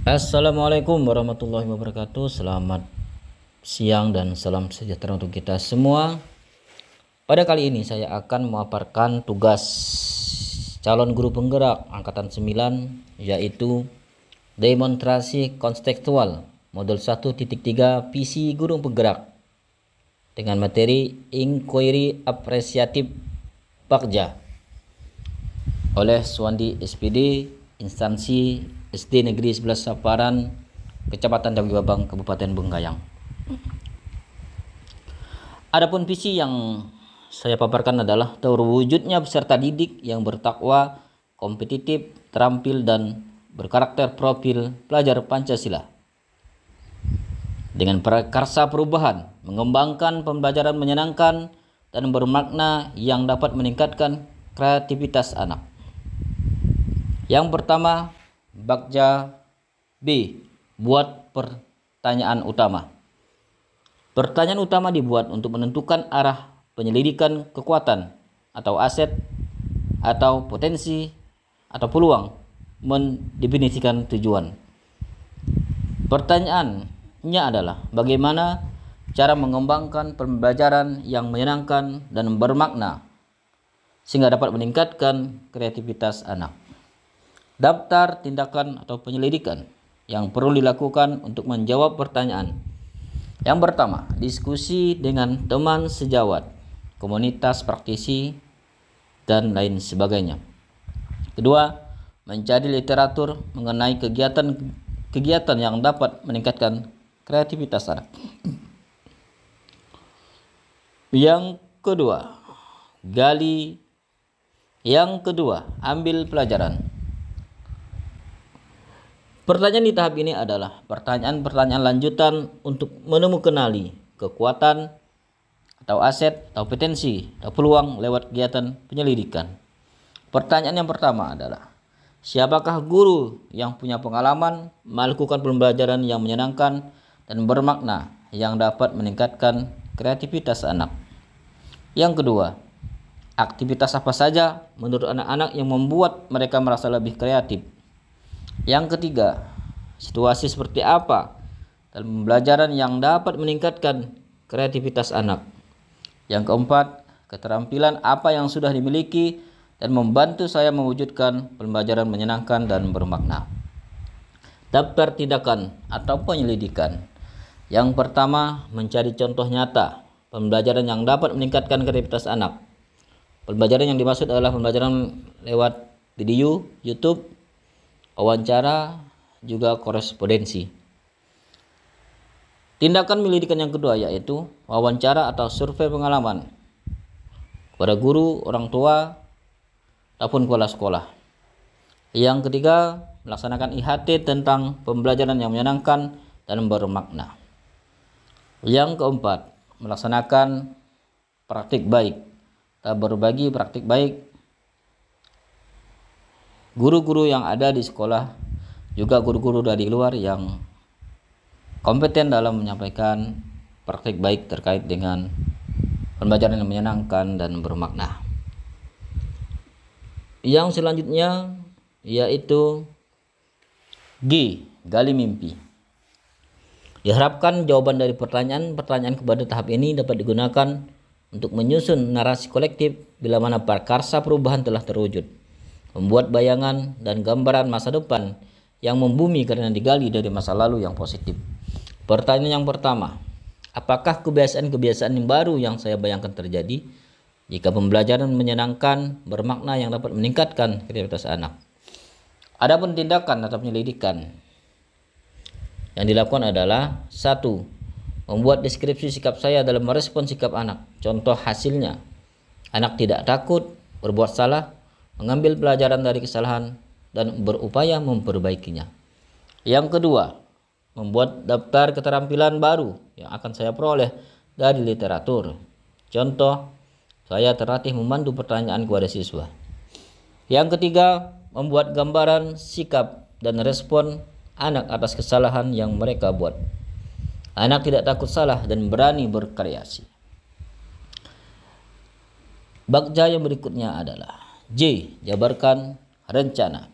Assalamualaikum warahmatullahi wabarakatuh. Selamat siang dan salam sejahtera untuk kita semua. Pada kali ini saya akan memaparkan tugas calon guru penggerak angkatan 9, yaitu demonstrasi kontekstual modul 1.3 visi guru penggerak dengan materi inquiry apresiatif Bagja oleh Suwandi SPD, instansi SD Negeri 11 Saparan, Kecamatan Dawi Babang, Kabupaten Bengkayang. Adapun visi yang saya paparkan adalah terwujudnya peserta didik yang bertakwa, kompetitif, terampil, dan berkarakter profil pelajar Pancasila. Dengan prakarsa perubahan, mengembangkan pembelajaran menyenangkan dan bermakna yang dapat meningkatkan kreativitas anak. Yang pertama, Bagja B. Buat pertanyaan utama. Pertanyaan utama dibuat untuk menentukan arah penyelidikan kekuatan atau aset atau potensi atau peluang, mendefinisikan tujuan. Pertanyaannya adalah bagaimana cara mengembangkan pembelajaran yang menyenangkan dan bermakna sehingga dapat meningkatkan kreativitas anak. Daftar tindakan atau penyelidikan yang perlu dilakukan untuk menjawab pertanyaan. Yang pertama, diskusi dengan teman sejawat, komunitas praktisi, dan lain sebagainya. Kedua, mencari literatur mengenai kegiatan yang dapat meningkatkan kreativitas anak. Yang kedua, ambil pelajaran. Pertanyaan di tahap ini adalah pertanyaan-pertanyaan lanjutan untuk menemukan kekuatan atau aset atau potensi atau peluang lewat kegiatan penyelidikan. Pertanyaan yang pertama adalah, siapakah guru yang punya pengalaman melakukan pembelajaran yang menyenangkan dan bermakna yang dapat meningkatkan kreativitas anak? Yang kedua, aktivitas apa saja menurut anak-anak yang membuat mereka merasa lebih kreatif? Yang ketiga, situasi seperti apa dalam pembelajaran yang dapat meningkatkan kreativitas anak? Yang keempat, keterampilan apa yang sudah dimiliki dan membantu saya mewujudkan pembelajaran menyenangkan dan bermakna? Daftar tindakan atau penyelidikan. Yang pertama, mencari contoh nyata pembelajaran yang dapat meningkatkan kreativitas anak. Pembelajaran yang dimaksud adalah pembelajaran lewat video, YouTube, wawancara, juga korespondensi. Tindakan penyelidikan yang kedua yaitu wawancara atau survei pengalaman kepada guru, orang tua, ataupun kepala sekolah. Yang ketiga, melaksanakan IHT tentang pembelajaran yang menyenangkan dan bermakna. Yang keempat, melaksanakan praktik baik. Kita berbagi praktik baik guru-guru yang ada di sekolah, juga guru-guru dari luar yang kompeten dalam menyampaikan praktik baik terkait dengan pembelajaran yang menyenangkan dan bermakna. Yang selanjutnya yaitu G. Gali mimpi. Diharapkan jawaban dari pertanyaan-pertanyaan kepada tahap ini dapat digunakan untuk menyusun narasi kolektif bila mana prakarsa perubahan telah terwujud, membuat bayangan dan gambaran masa depan yang membumi karena digali dari masa lalu yang positif. Pertanyaan yang pertama, apakah kebiasaan-kebiasaan yang baru yang saya bayangkan terjadi jika pembelajaran menyenangkan, bermakna yang dapat meningkatkan kreativitas anak? Adapun tindakan atau penyelidikan yang dilakukan adalah 1. Membuat deskripsi sikap saya dalam merespon sikap anak. Contoh hasilnya, anak tidak takut berbuat salah, mengambil pelajaran dari kesalahan, dan berupaya memperbaikinya. Yang kedua, membuat daftar keterampilan baru yang akan saya peroleh dari literatur. Contoh, saya terlatih memandu pertanyaan kepada siswa. Yang ketiga, membuat gambaran sikap dan respon anak atas kesalahan yang mereka buat. Anak tidak takut salah dan berani berkreasi. Bagja yang berikutnya adalah J. Jabarkan rencana.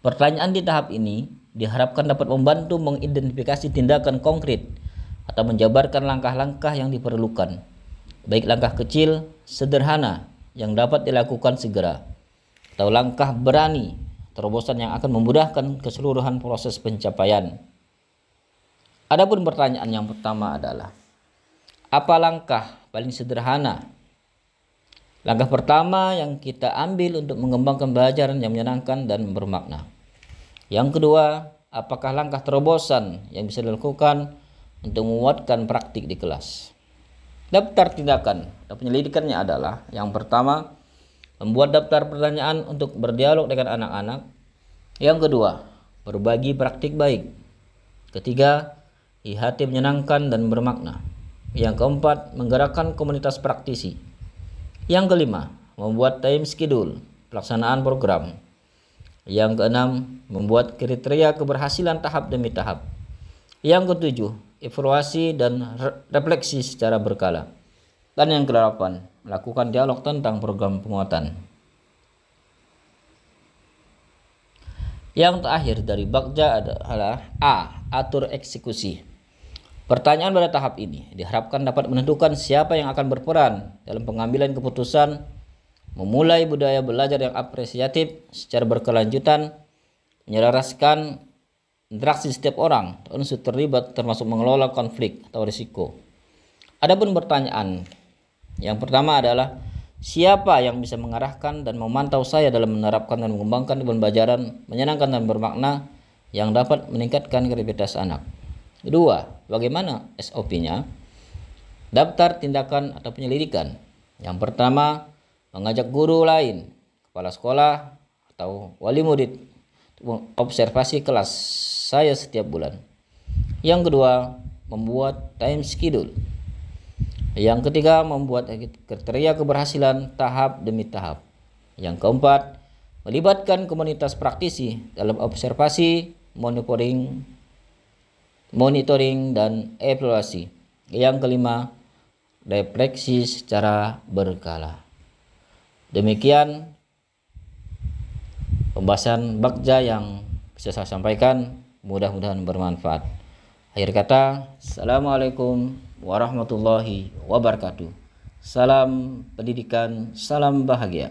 Pertanyaan di tahap ini diharapkan dapat membantu mengidentifikasi tindakan konkret atau menjabarkan langkah-langkah yang diperlukan, baik langkah kecil, sederhana yang dapat dilakukan segera, atau langkah berani, terobosan yang akan memudahkan keseluruhan proses pencapaian. Adapun pertanyaan yang pertama adalah, apa langkah paling sederhana? Langkah pertama yang kita ambil untuk mengembangkan pembelajaran yang menyenangkan dan bermakna. Yang kedua, apakah langkah terobosan yang bisa dilakukan untuk menguatkan praktik di kelas? Daftar tindakan atau penyelidikannya adalah, yang pertama, membuat daftar pertanyaan untuk berdialog dengan anak-anak. Yang kedua, berbagi praktik baik. Ketiga, IHT menyenangkan dan bermakna. Yang keempat, menggerakkan komunitas praktisi. Yang kelima, membuat time schedule pelaksanaan program. Yang keenam, membuat kriteria keberhasilan tahap demi tahap. Yang ketujuh, evaluasi dan refleksi secara berkala. Dan yang kedelapan, melakukan dialog tentang program penguatan. Yang terakhir dari Bagja adalah A. Atur eksekusi. Pertanyaan pada tahap ini diharapkan dapat menentukan siapa yang akan berperan dalam pengambilan keputusan, memulai budaya belajar yang apresiatif secara berkelanjutan, menyelaraskan interaksi setiap orang, unsur terlibat termasuk mengelola konflik atau risiko. Adapun pertanyaan yang pertama adalah, siapa yang bisa mengarahkan dan memantau saya dalam menerapkan dan mengembangkan pembelajaran menyenangkan dan bermakna yang dapat meningkatkan kreativitas anak? Kedua, bagaimana SOP-nya? Daftar tindakan atau penyelidikan. Yang pertama, mengajak guru lain, kepala sekolah, atau wali murid observasi kelas saya setiap bulan. Yang kedua, membuat time schedule. Yang ketiga, membuat kriteria keberhasilan tahap demi tahap. Yang keempat, melibatkan komunitas praktisi dalam observasi, monitoring dan evaluasi. Yang kelima, refleksi secara berkala. Demikian pembahasan Bagja yang bisa saya sampaikan, mudah-mudahan bermanfaat. Akhir kata, Assalamualaikum warahmatullahi wabarakatuh. Salam pendidikan, salam bahagia.